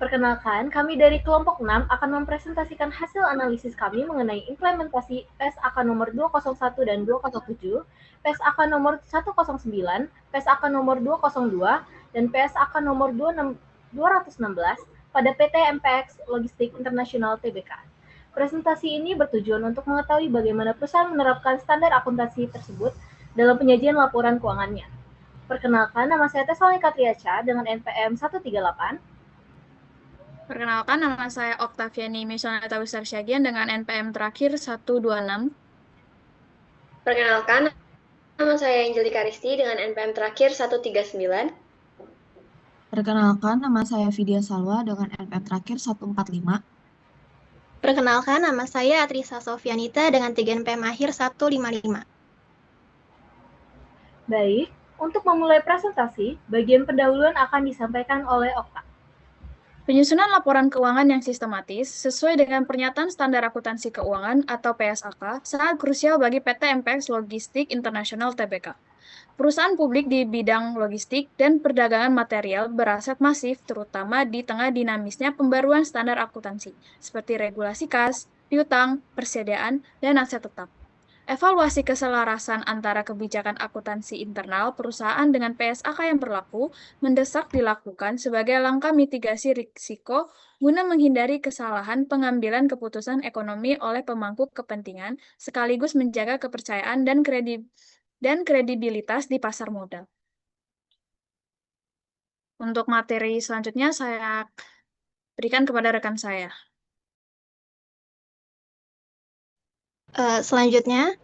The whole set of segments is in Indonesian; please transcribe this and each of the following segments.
Perkenalkan, kami dari kelompok 6 akan mempresentasikan hasil analisis kami mengenai implementasi PSAK nomor 201 dan 207, PSAK nomor 109, PSAK nomor 202, dan PSAK nomor 216 pada PT MPX Logistik Internasional Tbk. Presentasi ini bertujuan untuk mengetahui bagaimana perusahaan menerapkan standar akuntansi tersebut dalam penyajian laporan keuangannya. Perkenalkan, nama saya Tesalnika Triacha dengan NPM 138. Perkenalkan, nama saya Oktaviani Misonata Wisarsyagian dengan NPM terakhir 126. Perkenalkan, nama saya Angelika Risti dengan NPM terakhir 139. Perkenalkan, nama saya Vidya Salwa dengan NPM terakhir 145. Perkenalkan, nama saya Atrisa Sofianita dengan 3 NPM akhir 155. Baik, untuk memulai presentasi, bagian pendahuluan akan disampaikan oleh Okta. Penyusunan laporan keuangan yang sistematis sesuai dengan Pernyataan Standar Akuntansi Keuangan atau PSAK sangat krusial bagi PT MPX Logistik Internasional Tbk. Perusahaan publik di bidang logistik dan perdagangan material beraset masif terutama di tengah dinamisnya pembaruan standar akuntansi seperti regulasi kas, piutang, persediaan, dan aset tetap. Evaluasi keselarasan antara kebijakan akuntansi internal perusahaan dengan PSAK yang berlaku mendesak dilakukan sebagai langkah mitigasi risiko guna menghindari kesalahan pengambilan keputusan ekonomi oleh pemangku kepentingan sekaligus menjaga kepercayaan dan kredibilitas di pasar modal. Untuk materi selanjutnya saya berikan kepada rekan saya. Selanjutnya,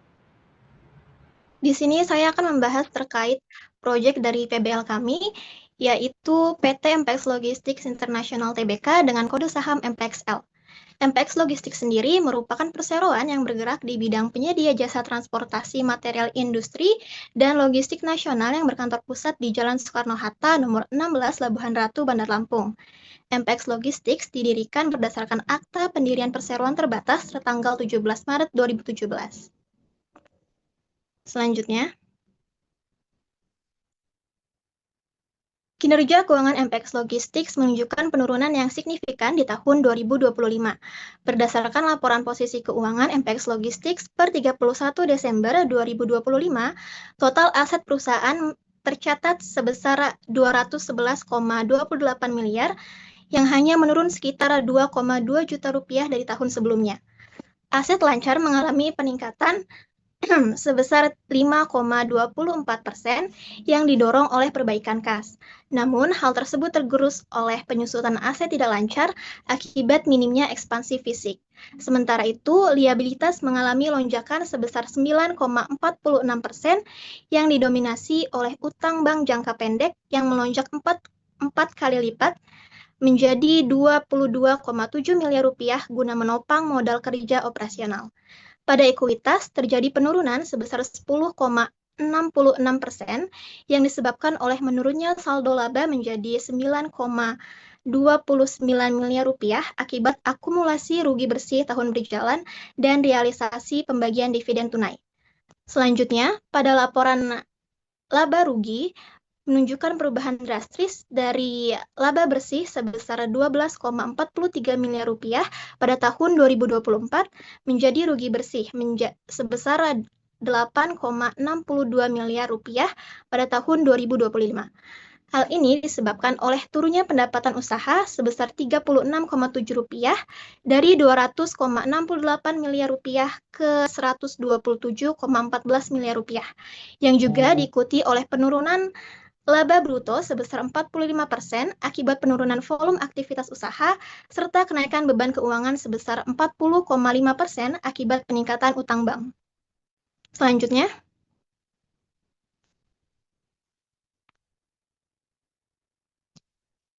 di sini saya akan membahas terkait proyek dari PBL kami, yaitu PT MPX Logistics International Tbk dengan kode saham MPXL. MPX Logistics sendiri merupakan perseroan yang bergerak di bidang penyedia jasa transportasi material industri dan logistik nasional yang berkantor pusat di Jalan Soekarno-Hatta nomor 16 Labuhan Ratu, Bandar Lampung. MPX Logistics didirikan berdasarkan Akta Pendirian Perseroan Terbatas tertanggal 17 Maret 2017. Selanjutnya, kinerja keuangan MPX Logistics menunjukkan penurunan yang signifikan di tahun 2025. Berdasarkan laporan posisi keuangan MPX Logistics per 31 Desember 2025, total aset perusahaan tercatat sebesar 211,28 miliar yang hanya menurun sekitar 2,2 juta rupiah dari tahun sebelumnya. Aset lancar mengalami peningkatan sebesar 5,24% yang didorong oleh perbaikan kas. Namun, hal tersebut tergerus oleh penyusutan aset tidak lancar akibat minimnya ekspansi fisik. Sementara itu, liabilitas mengalami lonjakan sebesar 9,46% yang didominasi oleh utang bank jangka pendek yang melonjak 4 kali lipat menjadi 22,7 miliar rupiah guna menopang modal kerja operasional. Pada ekuitas, terjadi penurunan sebesar 10,66% yang disebabkan oleh menurunnya saldo laba menjadi 9,29 miliar rupiah akibat akumulasi rugi bersih tahun berjalan dan realisasi pembagian dividen tunai. Selanjutnya, pada laporan laba rugi, menunjukkan perubahan drastis dari laba bersih sebesar 12,43 miliar rupiah pada tahun 2024 menjadi rugi bersih sebesar 8,62 miliar rupiah pada tahun 2025. Hal ini disebabkan oleh turunnya pendapatan usaha sebesar 36,7 rupiah dari 200,68 miliar rupiah ke 127,14 miliar rupiah, yang juga diikuti oleh penurunan laba bruto sebesar 45% akibat penurunan volume aktivitas usaha, serta kenaikan beban keuangan sebesar 40,5% akibat peningkatan utang bank. Selanjutnya,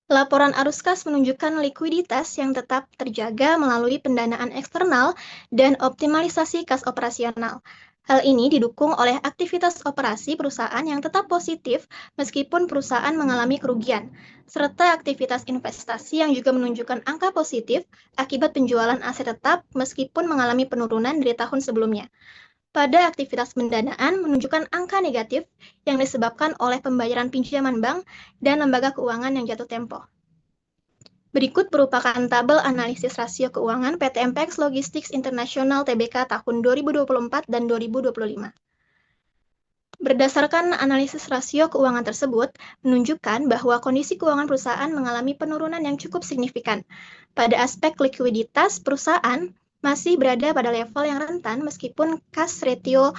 laporan arus kas menunjukkan likuiditas yang tetap terjaga melalui pendanaan eksternal dan optimalisasi kas operasional. Hal ini didukung oleh aktivitas operasi perusahaan yang tetap positif meskipun perusahaan mengalami kerugian, serta aktivitas investasi yang juga menunjukkan angka positif akibat penjualan aset tetap meskipun mengalami penurunan dari tahun sebelumnya. Pada aktivitas pendanaan menunjukkan angka negatif yang disebabkan oleh pembayaran pinjaman bank dan lembaga keuangan yang jatuh tempo. Berikut merupakan tabel analisis rasio keuangan PT MPX Logistics International Tbk tahun 2024 dan 2025. Berdasarkan analisis rasio keuangan tersebut, menunjukkan bahwa kondisi keuangan perusahaan mengalami penurunan yang cukup signifikan. Pada aspek likuiditas, perusahaan masih berada pada level yang rentan meskipun cash ratio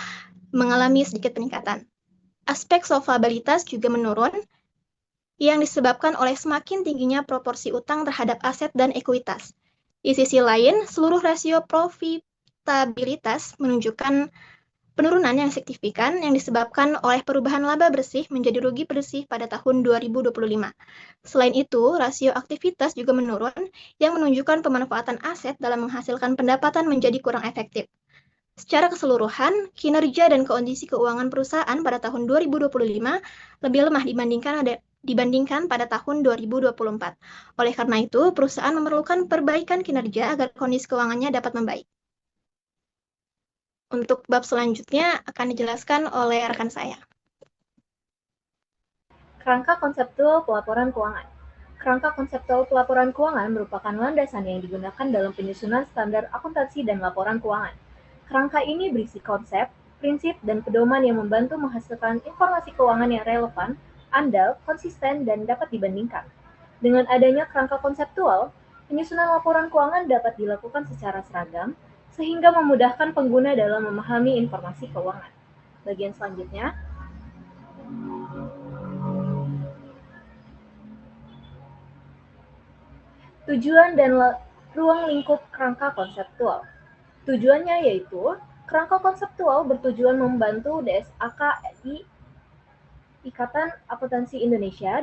mengalami sedikit peningkatan. Aspek solvabilitas juga menurun, yang disebabkan oleh semakin tingginya proporsi utang terhadap aset dan ekuitas. Di sisi lain, seluruh rasio profitabilitas menunjukkan penurunan yang signifikan yang disebabkan oleh perubahan laba bersih menjadi rugi bersih pada tahun 2025. Selain itu, rasio aktivitas juga menurun yang menunjukkan pemanfaatan aset dalam menghasilkan pendapatan menjadi kurang efektif. Secara keseluruhan, kinerja dan kondisi keuangan perusahaan pada tahun 2025 lebih lemah dibandingkan pada tahun 2024. Oleh karena itu, perusahaan memerlukan perbaikan kinerja agar kondisi keuangannya dapat membaik. Untuk bab selanjutnya akan dijelaskan oleh rekan saya. Kerangka konseptual pelaporan keuangan. Kerangka konseptual pelaporan keuangan merupakan landasan yang digunakan dalam penyusunan standar akuntansi dan laporan keuangan. Kerangka ini berisi konsep, prinsip, dan pedoman yang membantu menghasilkan informasi keuangan yang relevan, andal, konsisten, dan dapat dibandingkan. Dengan adanya kerangka konseptual, penyusunan laporan keuangan dapat dilakukan secara seragam, sehingga memudahkan pengguna dalam memahami informasi keuangan. Bagian selanjutnya, tujuan dan ruang lingkup kerangka konseptual. Tujuannya yaitu, kerangka konseptual bertujuan membantu DSAK Ikatan Akuntansi Indonesia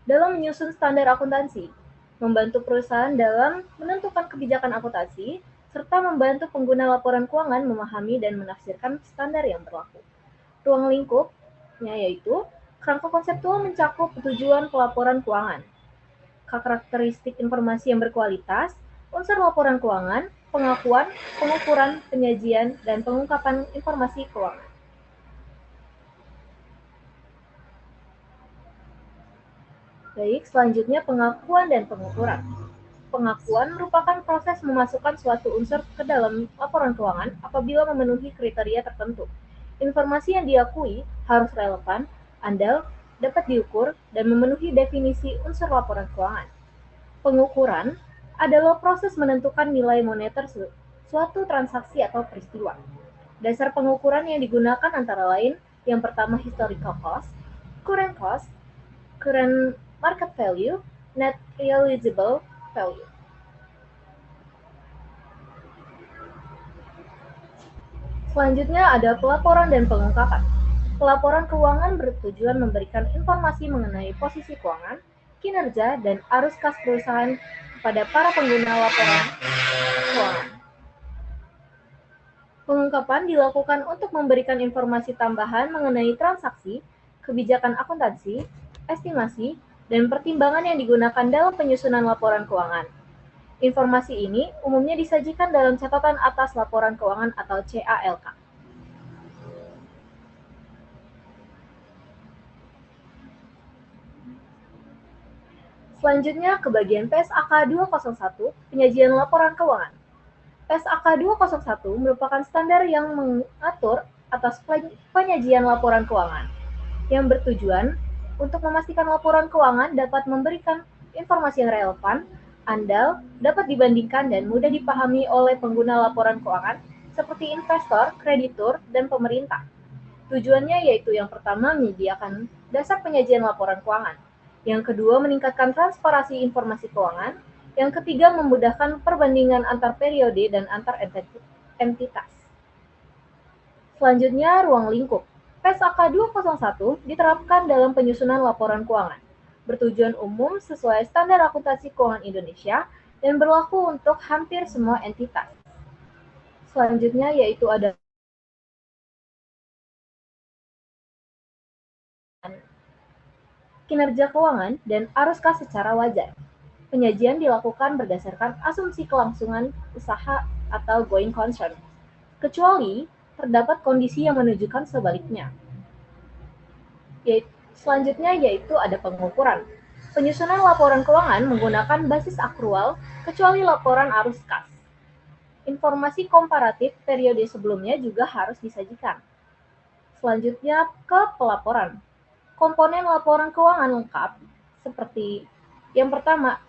dalam menyusun standar akuntansi, membantu perusahaan dalam menentukan kebijakan akuntansi, serta membantu pengguna laporan keuangan memahami dan menafsirkan standar yang berlaku. Ruang lingkupnya yaitu, kerangka konseptual mencakup tujuan pelaporan keuangan, karakteristik informasi yang berkualitas, unsur laporan keuangan, pengakuan, pengukuran, penyajian, dan pengungkapan informasi keuangan. Baik, selanjutnya pengakuan dan pengukuran. Pengakuan merupakan proses memasukkan suatu unsur ke dalam laporan keuangan apabila memenuhi kriteria tertentu. Informasi yang diakui harus relevan, andal, dapat diukur, dan memenuhi definisi unsur laporan keuangan. Pengukuran adalah proses menentukan nilai moneter suatu transaksi atau peristiwa. Dasar pengukuran yang digunakan antara lain, yang pertama historical cost, current market value, net realizable value. Selanjutnya ada pelaporan dan pengungkapan. Pelaporan keuangan bertujuan memberikan informasi mengenai posisi keuangan, kinerja, dan arus kas perusahaan kepada para pengguna laporan keuangan. Pengungkapan dilakukan untuk memberikan informasi tambahan mengenai transaksi, kebijakan akuntansi, estimasi, dan pertimbangan yang digunakan dalam penyusunan laporan keuangan. Informasi ini umumnya disajikan dalam catatan atas laporan keuangan atau CALK. Selanjutnya ke bagian PSAK 201, penyajian laporan keuangan. PSAK 201 merupakan standar yang mengatur atas penyajian laporan keuangan, yang bertujuan untuk memastikan laporan keuangan dapat memberikan informasi yang relevan, andal, dapat dibandingkan, dan mudah dipahami oleh pengguna laporan keuangan seperti investor, kreditur, dan pemerintah. Tujuannya yaitu yang pertama menyediakan dasar penyajian laporan keuangan, yang kedua meningkatkan transparansi informasi keuangan, yang ketiga memudahkan perbandingan antar periode dan antar entitas. Selanjutnya ruang lingkup. PSAK 201 diterapkan dalam penyusunan laporan keuangan, bertujuan umum sesuai standar akuntansi keuangan Indonesia dan berlaku untuk hampir semua entitas. Selanjutnya yaitu ada kinerja keuangan dan arus kas secara wajar. Penyajian dilakukan berdasarkan asumsi kelangsungan usaha atau going concern, kecuali terdapat kondisi yang menunjukkan sebaliknya. Selanjutnya yaitu ada pengukuran. Penyusunan laporan keuangan menggunakan basis akrual kecuali laporan arus kas. Informasi komparatif periode sebelumnya juga harus disajikan. Selanjutnya ke pelaporan. Komponen laporan keuangan lengkap seperti yang pertama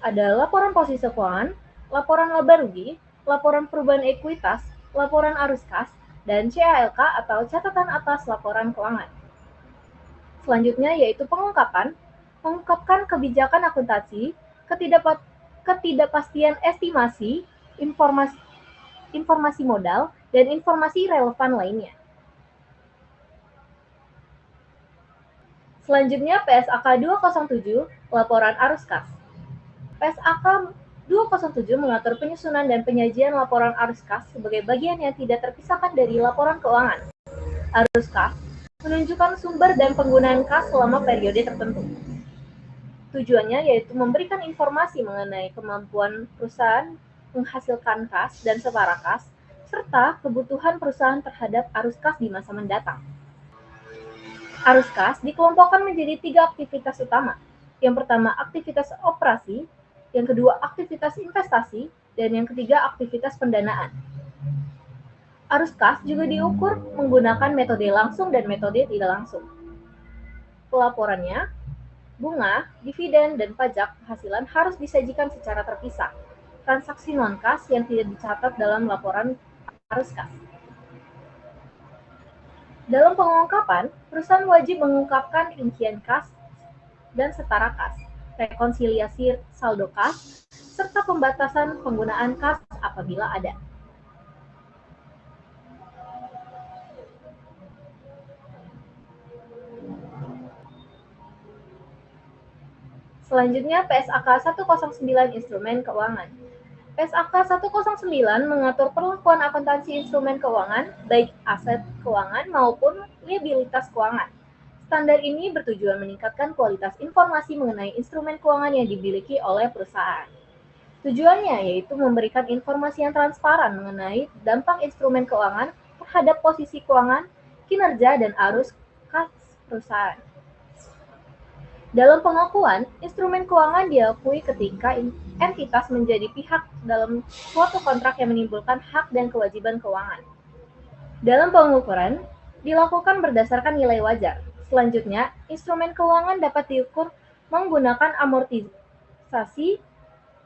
ada laporan posisi keuangan, laporan laba rugi, laporan perubahan ekuitas, laporan arus kas, dan CALK atau catatan atas laporan keuangan. Selanjutnya yaitu pengungkapan, mengungkapkan kebijakan akuntansi, ketidakpastian estimasi, informasi modal, dan informasi relevan lainnya. Selanjutnya PSAK 207, laporan arus kas. PSAK 207 mengatur penyusunan dan penyajian laporan arus kas sebagai bagian yang tidak terpisahkan dari laporan keuangan. Arus kas menunjukkan sumber dan penggunaan kas selama periode tertentu. Tujuannya yaitu memberikan informasi mengenai kemampuan perusahaan menghasilkan kas dan setara kas, serta kebutuhan perusahaan terhadap arus kas di masa mendatang. Arus kas dikelompokkan menjadi 3 aktivitas utama. Yang pertama aktivitas operasi, yang kedua aktivitas investasi, dan yang ketiga aktivitas pendanaan. Arus kas juga diukur menggunakan metode langsung dan metode tidak langsung. Pelaporannya, bunga, dividen, dan pajak penghasilan harus disajikan secara terpisah. Transaksi non-kas yang tidak dicatat dalam laporan arus kas. Dalam pengungkapan, perusahaan wajib mengungkapkan rincian kas dan setara kas, rekonsiliasi saldo kas, serta pembatasan penggunaan kas apabila ada. Selanjutnya PSAK 109 Instrumen Keuangan. PSAK 109 mengatur perlakuan akuntansi instrumen keuangan, baik aset keuangan maupun liabilitas keuangan. Standar ini bertujuan meningkatkan kualitas informasi mengenai instrumen keuangan yang dimiliki oleh perusahaan. Tujuannya yaitu memberikan informasi yang transparan mengenai dampak instrumen keuangan terhadap posisi keuangan, kinerja, dan arus kas perusahaan. Dalam pengakuan, instrumen keuangan diakui ketika entitas menjadi pihak dalam suatu kontrak yang menimbulkan hak dan kewajiban keuangan. Dalam pengukuran, dilakukan berdasarkan nilai wajar. Selanjutnya, instrumen keuangan dapat diukur menggunakan amortisasi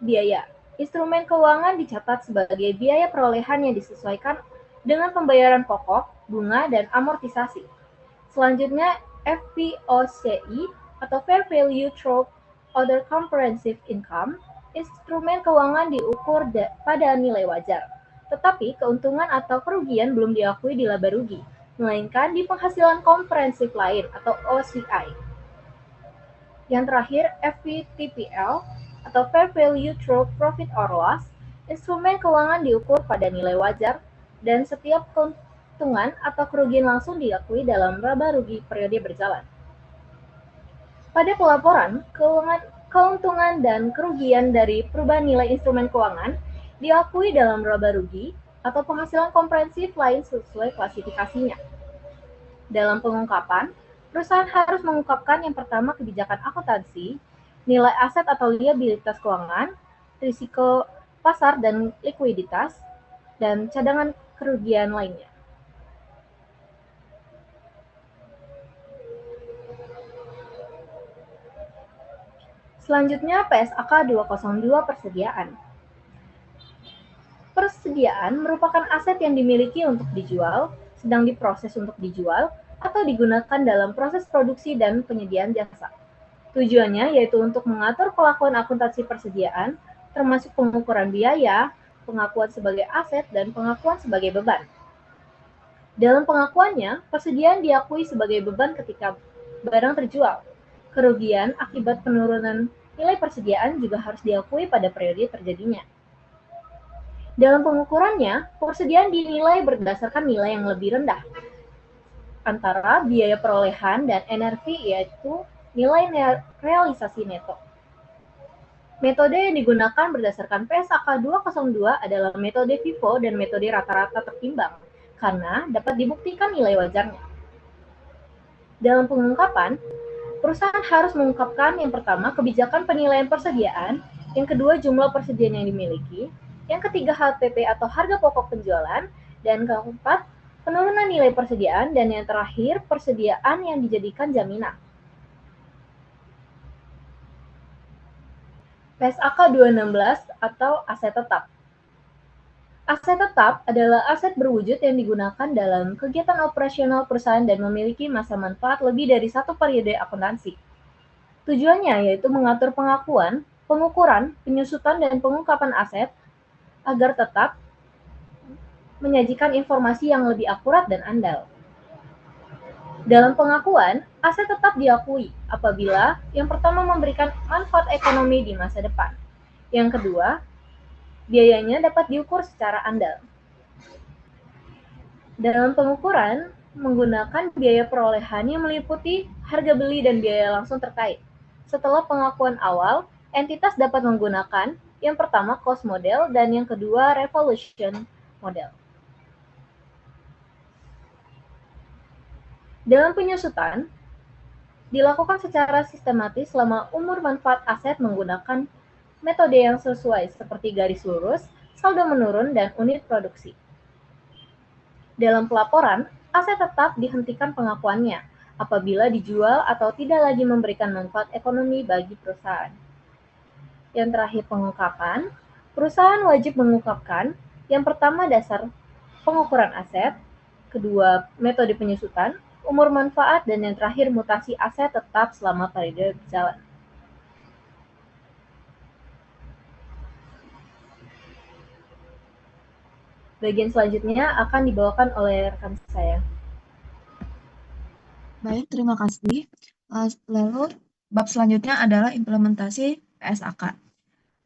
biaya. Instrumen keuangan dicatat sebagai biaya perolehan yang disesuaikan dengan pembayaran pokok, bunga, dan amortisasi. Selanjutnya, FVOCI atau Fair Value Through Other Comprehensive Income, instrumen keuangan diukur pada nilai wajar, tetapi keuntungan atau kerugian belum diakui di laba rugi, melainkan di penghasilan komprehensif lain atau OCI. Yang terakhir, FVTPL atau Fair Value Through Profit or Loss, instrumen keuangan diukur pada nilai wajar dan setiap keuntungan atau kerugian langsung diakui dalam laba rugi periode berjalan. Pada pelaporan, keuntungan dan kerugian dari perubahan nilai instrumen keuangan diakui dalam laba rugi atau penghasilan komprehensif lain sesuai klasifikasinya. Dalam pengungkapan, perusahaan harus mengungkapkan yang pertama kebijakan akuntansi, nilai aset atau liabilitas keuangan, risiko pasar dan likuiditas, dan cadangan kerugian lainnya. Selanjutnya PSAK 202 Persediaan. Persediaan merupakan aset yang dimiliki untuk dijual, sedang diproses untuk dijual, atau digunakan dalam proses produksi dan penyediaan jasa. Tujuannya yaitu untuk mengatur pelakuan akuntansi persediaan, termasuk pengukuran biaya, pengakuan sebagai aset, dan pengakuan sebagai beban. Dalam pengakuannya, persediaan diakui sebagai beban ketika barang terjual. Kerugian akibat penurunan nilai persediaan juga harus diakui pada periode terjadinya. Dalam pengukurannya, persediaan dinilai berdasarkan nilai yang lebih rendah antara biaya perolehan dan NRV, yaitu nilai realisasi neto. Metode yang digunakan berdasarkan PSAK 202 adalah metode FIFO dan metode rata-rata tertimbang, karena dapat dibuktikan nilai wajarnya. Dalam pengungkapan, Perusahaan harus mengungkapkan yang pertama kebijakan penilaian persediaan, yang kedua jumlah persediaan yang dimiliki, yang ketiga HPP atau harga pokok penjualan, dan keempat penurunan nilai persediaan, dan yang terakhir persediaan yang dijadikan jaminan. PSAK 216 atau aset tetap. Aset tetap adalah aset berwujud yang digunakan dalam kegiatan operasional perusahaan dan memiliki masa manfaat lebih dari satu periode akuntansi. Tujuannya yaitu mengatur pengakuan, pengukuran, penyusutan, dan pengungkapan aset agar tetap menyajikan informasi yang lebih akurat dan andal. Dalam pengakuan, aset tetap diakui apabila yang pertama memberikan manfaat ekonomi di masa depan. Yang kedua, biayanya dapat diukur secara andal. Dalam pengukuran, menggunakan biaya perolehan yang meliputi harga beli dan biaya langsung terkait. Setelah pengakuan awal, entitas dapat menggunakan yang pertama cost model dan yang kedua revolution model. Dalam penyusutan, dilakukan secara sistematis selama umur manfaat aset menggunakan metode yang sesuai seperti garis lurus, saldo menurun, dan unit produksi. Dalam pelaporan, aset tetap dihentikan pengakuannya apabila dijual atau tidak lagi memberikan manfaat ekonomi bagi perusahaan. Yang terakhir pengungkapan, perusahaan wajib mengungkapkan yang pertama dasar pengukuran aset, kedua metode penyusutan, umur manfaat, dan yang terakhir mutasi aset tetap selama periode berjalan. Bagian selanjutnya akan dibawakan oleh rekan saya. Baik, terima kasih. Lalu, bab selanjutnya adalah implementasi PSAK.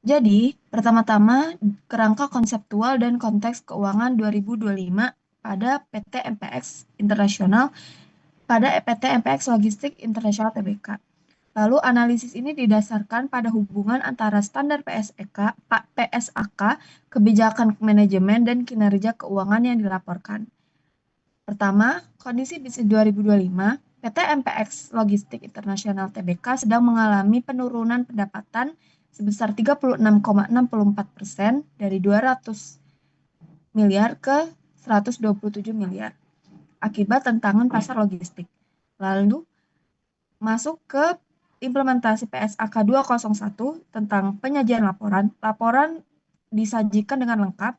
Jadi, pertama-tama, kerangka konseptual dan konteks keuangan 2025 pada PT MPX Internasional, pada PT MPX Logistik Internasional Tbk. Lalu, analisis ini didasarkan pada hubungan antara standar PSAK, kebijakan manajemen, dan kinerja keuangan yang dilaporkan. Pertama, kondisi bisnis 2025, PT MPX Logistik Internasional Tbk sedang mengalami penurunan pendapatan sebesar 36,64% dari 200 miliar ke 127 miliar akibat tantangan pasar logistik. Lalu, masuk ke implementasi PSAK 201 tentang penyajian laporan. Laporan disajikan dengan lengkap,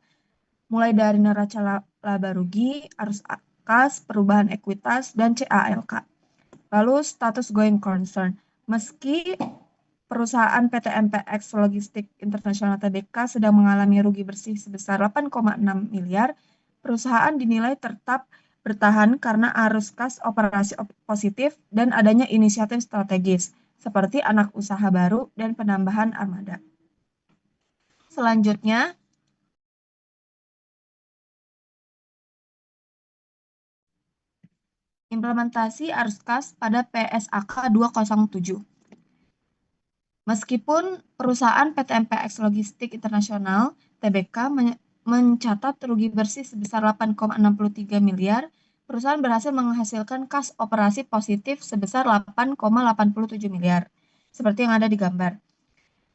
mulai dari neraca laba rugi, arus kas, perubahan ekuitas, dan CALK. Lalu status going concern. Meski perusahaan PT MPX Logistik Internasional Tbk sedang mengalami rugi bersih sebesar 8,6 miliar, perusahaan dinilai tetap bertahan karena arus kas operasi positif dan adanya inisiatif strategis, seperti anak usaha baru dan penambahan armada. Selanjutnya, implementasi arus kas pada PSAK 207. Meskipun perusahaan PT MPX Logistik Internasional Tbk mencatat rugi bersih sebesar 8,63 miliar, perusahaan berhasil menghasilkan kas operasi positif sebesar 8,87 miliar, seperti yang ada di gambar.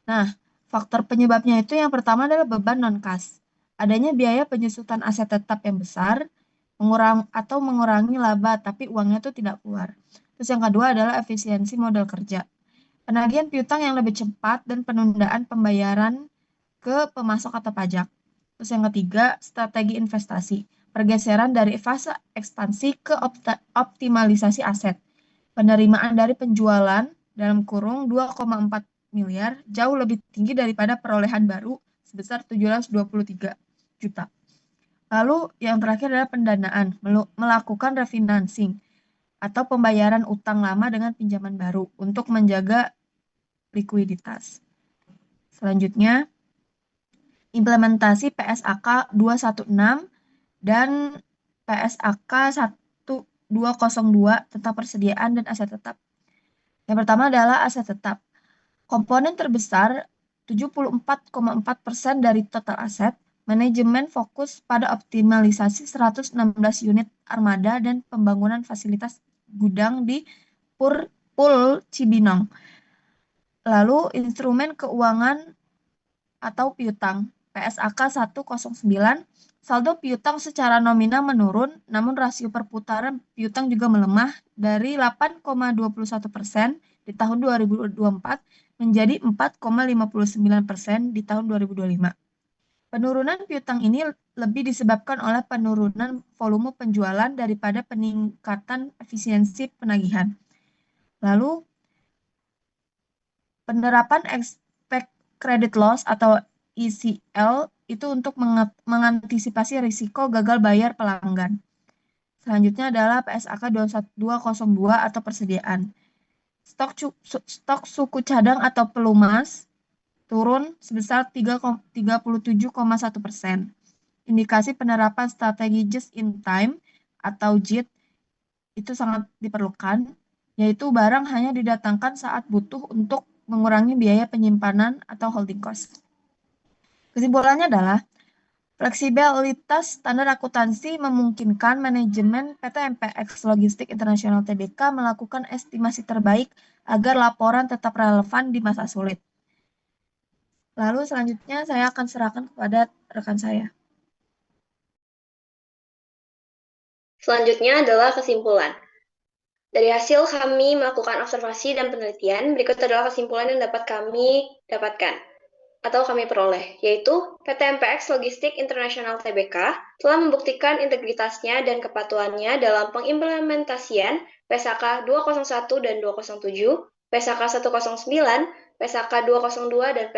Nah, faktor penyebabnya itu yang pertama adalah beban non-kas. Adanya biaya penyusutan aset tetap yang besar, mengurangi laba tapi uangnya itu tidak keluar. Terus yang kedua adalah efisiensi modal kerja. Penagihan piutang yang lebih cepat dan penundaan pembayaran ke pemasok atau pajak. Terus yang ketiga, strategi investasi. Pergeseran dari fase ekspansi ke optimalisasi aset. Penerimaan dari penjualan dalam kurung 2,4 miliar jauh lebih tinggi daripada perolehan baru sebesar 723 juta. Lalu yang terakhir adalah pendanaan, melakukan refinancing atau pembayaran utang lama dengan pinjaman baru untuk menjaga likuiditas. Selanjutnya, implementasi PSAK 216 dan PSAK 1202 tentang persediaan dan aset tetap. Yang pertama adalah aset tetap. Komponen terbesar 74,4% dari total aset. Manajemen fokus pada optimalisasi 116 unit armada dan pembangunan fasilitas gudang di Pur Pool Cibinong. Lalu instrumen keuangan atau piutang PSAK 109, saldo piutang secara nominal menurun, namun rasio perputaran piutang juga melemah dari 8,21% di tahun 2024 menjadi 4,59% di tahun 2025. Penurunan piutang ini lebih disebabkan oleh penurunan volume penjualan daripada peningkatan efisiensi penagihan. Lalu, penerapan expect credit loss atau ECL itu untuk mengantisipasi risiko gagal bayar pelanggan. Selanjutnya adalah PSAK 202 atau persediaan. Stok suku cadang atau pelumas turun sebesar 37,1%. Indikasi penerapan strategi just in time atau JIT itu sangat diperlukan, yaitu barang hanya didatangkan saat butuh untuk mengurangi biaya penyimpanan atau holding cost. Kesimpulannya adalah, fleksibilitas standar akuntansi memungkinkan manajemen PT MPX Logistik Internasional Tbk melakukan estimasi terbaik agar laporan tetap relevan di masa sulit. Lalu selanjutnya saya akan serahkan kepada rekan saya. Selanjutnya adalah kesimpulan. Dari hasil kami melakukan observasi dan penelitian, berikut adalah kesimpulan yang dapat kami dapatkan atau kami peroleh, yaitu PT MPX Logistik Internasional Tbk telah membuktikan integritasnya dan kepatuhannya dalam pengimplementasian PSAK 201 dan 207, PSAK 109, PSAK 202, dan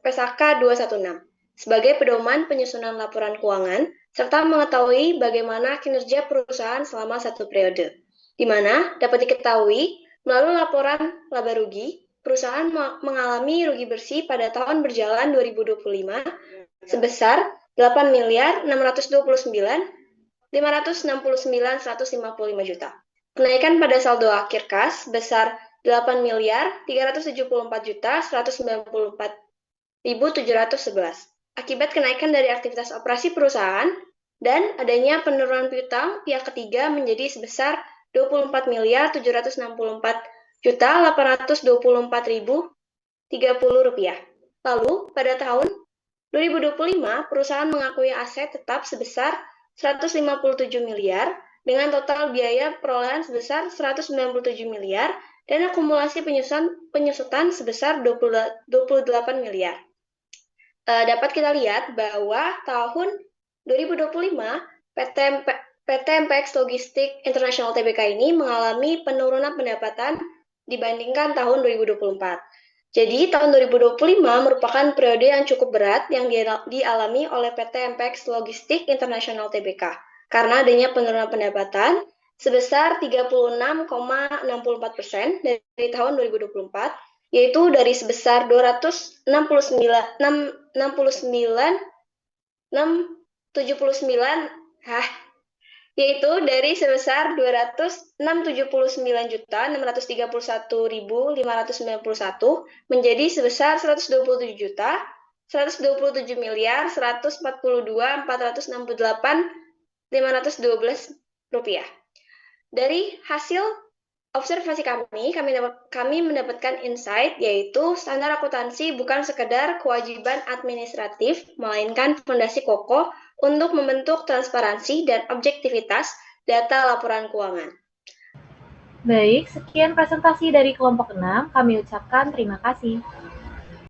PSAK 216 sebagai pedoman penyusunan laporan keuangan, serta mengetahui bagaimana kinerja perusahaan selama satu periode, di mana dapat diketahui melalui laporan laba rugi, perusahaan mengalami rugi bersih pada tahun berjalan 2025 sebesar 8.629.569.155 juta. Kenaikan pada saldo akhir kas sebesar 8.374.194.711 akibat kenaikan dari aktivitas operasi perusahaan dan adanya penurunan piutang pihak ketiga menjadi sebesar 24.764.824.030 rupiah. Lalu, pada tahun 2025, perusahaan mengakui aset tetap sebesar 157 miliar dengan total biaya perolehan sebesar 197 miliar dan akumulasi penyusutan sebesar 28 miliar. Dapat kita lihat bahwa tahun 2025 PT MPX Logistik Internasional Tbk ini mengalami penurunan pendapatan dibandingkan tahun 2024. Jadi, tahun 2025 merupakan periode yang cukup berat yang dialami oleh PT MPX Logistik Internasional Tbk karena adanya penurunan pendapatan sebesar 36,64% dari tahun 2024, yaitu dari sebesar 269 menjadi sebesar 127.142.468.512 rupiah. Dari hasil observasi kami mendapatkan insight, yaitu standar akuntansi bukan sekedar kewajiban administratif, melainkan fondasi kokoh untuk membentuk transparansi dan objektivitas data laporan keuangan. Baik, sekian presentasi dari kelompok 6. Kami ucapkan terima kasih.